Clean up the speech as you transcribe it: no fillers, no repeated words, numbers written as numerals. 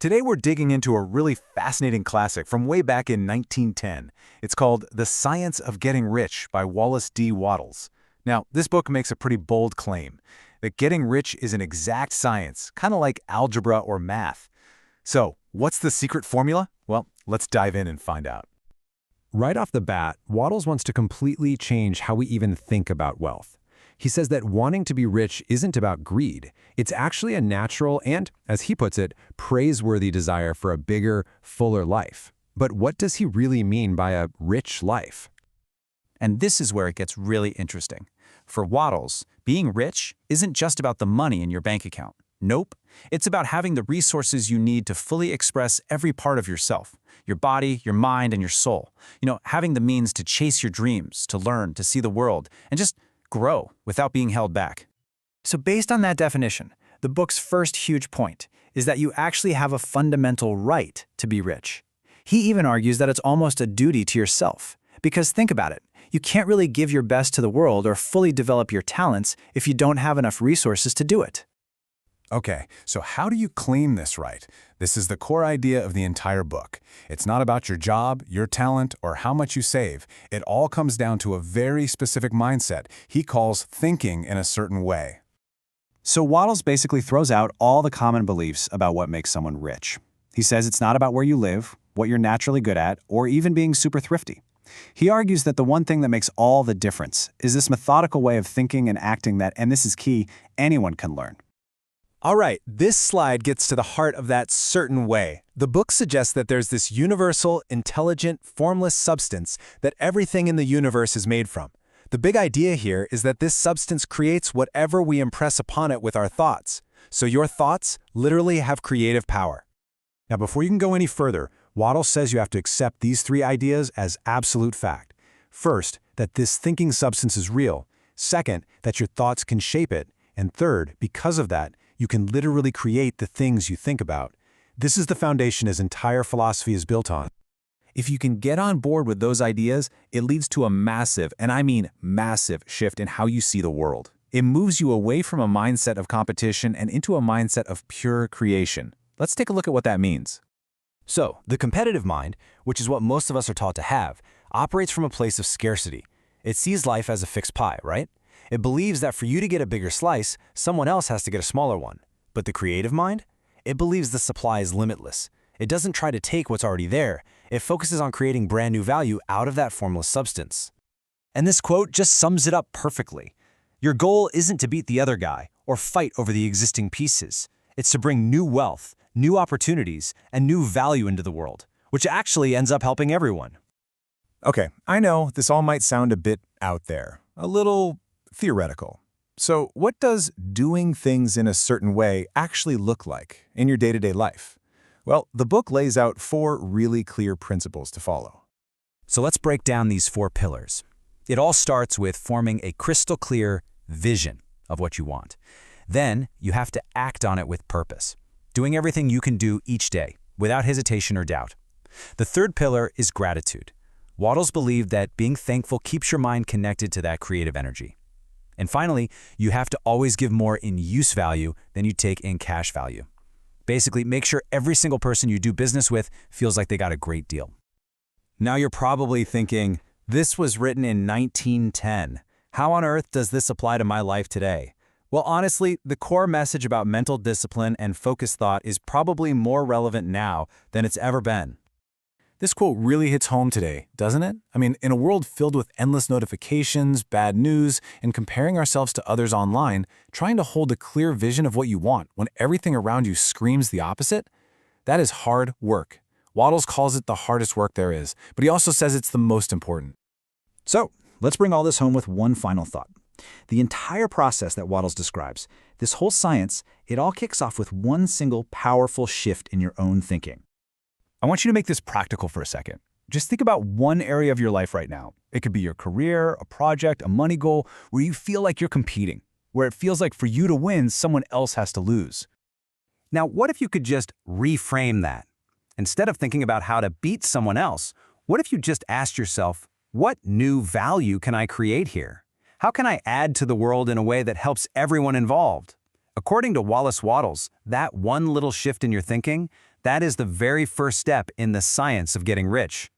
Today we're digging into a really fascinating classic from way back in 1910. It's called The Science of Getting Rich by Wallace D. Wattles. Now, this book makes a pretty bold claim that getting rich is an exact science, kind of like algebra or math. So, what's the secret formula? Well, let's dive in and find out. Right off the bat, Wattles wants to completely change how we even think about wealth. He says that wanting to be rich isn't about greed. It's actually a natural and, as he puts it, praiseworthy desire for a bigger, fuller life. But what does he really mean by a rich life? And this is where it gets really interesting. For Wattles, being rich isn't just about the money in your bank account. Nope. It's about having the resources you need to fully express every part of yourself, your body, your mind, and your soul. Having the means to chase your dreams, to learn, to see the world, and just grow without being held back. So based on that definition, the book's first huge point is that you actually have a fundamental right to be rich. He even argues that it's almost a duty to yourself. Because think about it, you can't really give your best to the world or fully develop your talents if you don't have enough resources to do it. Okay, so how do you claim this right? This is the core idea of the entire book. It's not about your job, your talent, or how much you save. It all comes down to a very specific mindset he calls thinking in a certain way. So Wattles basically throws out all the common beliefs about what makes someone rich. He says it's not about where you live, what you're naturally good at, or even being super thrifty. He argues that the one thing that makes all the difference is this methodical way of thinking and acting that, and this is key, anyone can learn. All right, this slide gets to the heart of that certain way. The book suggests that there's this universal, intelligent, formless substance that everything in the universe is made from. The big idea here is that this substance creates whatever we impress upon it with our thoughts. So your thoughts literally have creative power. Now, before you can go any further, Wattles says you have to accept these three ideas as absolute fact. First, that this thinking substance is real. Second, that your thoughts can shape it. And third, because of that, you can literally create the things you think about. This is the foundation his entire philosophy is built on. If you can get on board with those ideas, it leads to a massive, and I mean massive, shift in how you see the world. It moves you away from a mindset of competition and into a mindset of pure creation. Let's take a look at what that means. So, the competitive mind, which is what most of us are taught to have, operates from a place of scarcity. It sees life as a fixed pie, right? It believes that for you to get a bigger slice, someone else has to get a smaller one. But the creative mind? It believes the supply is limitless. It doesn't try to take what's already there. It focuses on creating brand new value out of that formless substance. And this quote just sums it up perfectly. Your goal isn't to beat the other guy or fight over the existing pieces. It's to bring new wealth, new opportunities, and new value into the world, which actually ends up helping everyone. Okay, I know this all might sound a bit out there, a little theoretical. So what does doing things in a certain way actually look like in your day-to-day life? Well, the book lays out 4 really clear principles to follow. So let's break down these 4 pillars. It all starts with forming a crystal clear vision of what you want. Then you have to act on it with purpose, doing everything you can do each day without hesitation or doubt. The third pillar is gratitude. Wattles believed that being thankful keeps your mind connected to that creative energy. And finally, you have to always give more in use value than you take in cash value. Basically, make sure every single person you do business with feels like they got a great deal. Now you're probably thinking, this was written in 1910. How on earth does this apply to my life today? Well, honestly, the core message about mental discipline and focused thought is probably more relevant now than it's ever been. This quote really hits home today, doesn't it? I mean, in a world filled with endless notifications, bad news, and comparing ourselves to others online, trying to hold a clear vision of what you want when everything around you screams the opposite, that is hard work. Wattles calls it the hardest work there is, but he also says it's the most important. So, let's bring all this home with one final thought. The entire process that Wattles describes, this whole science, it all kicks off with one single powerful shift in your own thinking. I want you to make this practical for a second. Just think about one area of your life right now. It could be your career, a project, a money goal, where you feel like you're competing, where it feels like for you to win, someone else has to lose. Now, what if you could just reframe that? Instead of thinking about how to beat someone else, what if you just asked yourself, what new value can I create here? How can I add to the world in a way that helps everyone involved? According to Wallace Wattles, that one little shift in your thinking, That is the very first step in the science of getting rich.